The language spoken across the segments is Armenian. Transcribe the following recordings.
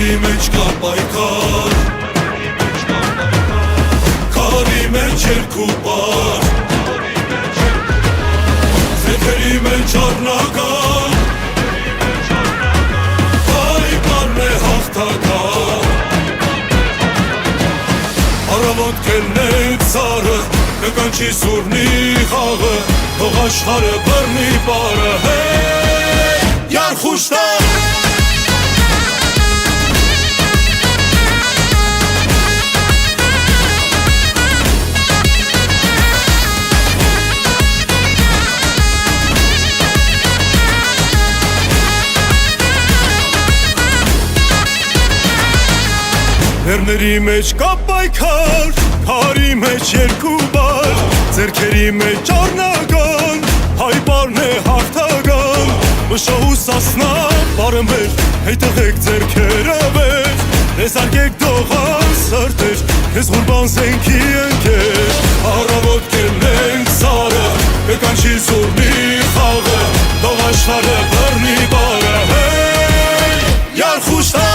Քարի մեջ կա պայքար, քարի մեջ երկու պար, ձեռքերի մեջ առնական, պայքարն է հաղթական։ Առավոտ կելնեք սարը, կկանչի սուրնի խաղը, թող աշխարհը բռնի պարը, Յարխուշտա։ Լեռների մեջ կա պայքար, քարի մեջ երկու բար, ձեռքերի մեջ առնական, հայ պարն է հաղթական։ Մշահու սասնա պարը մեր, հետևեք ձեռքերը վեր, նեզարգեք դողան սրտեր, քեզ ղուրբան զենքի ընկեր։ Առավոտ կելնենք սարը, կկանչի սուրնի խաղը, թող աշխարհը բռնի պարը, Յարխուշտա։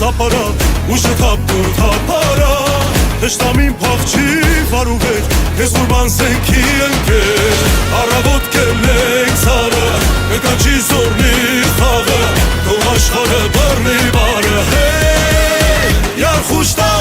Ապարատ, ուժը թապտուր թապարա, թշնամին փախչի վարուվեր, քեզ ղուրբան զենքի ընկեր։ Առավոտ կելնենք սարը, կկանչի զորնի խաղը, թող աշխարհը բռնի պարը, Յարխուշտա։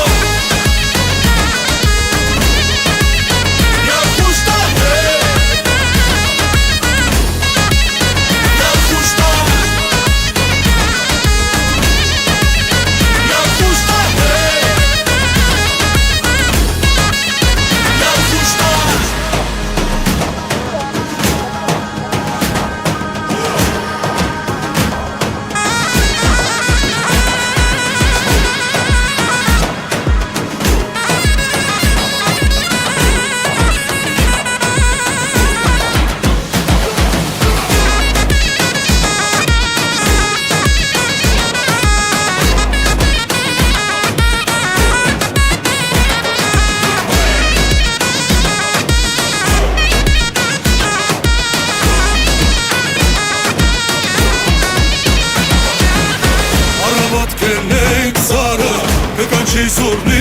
Կկանչի զորնի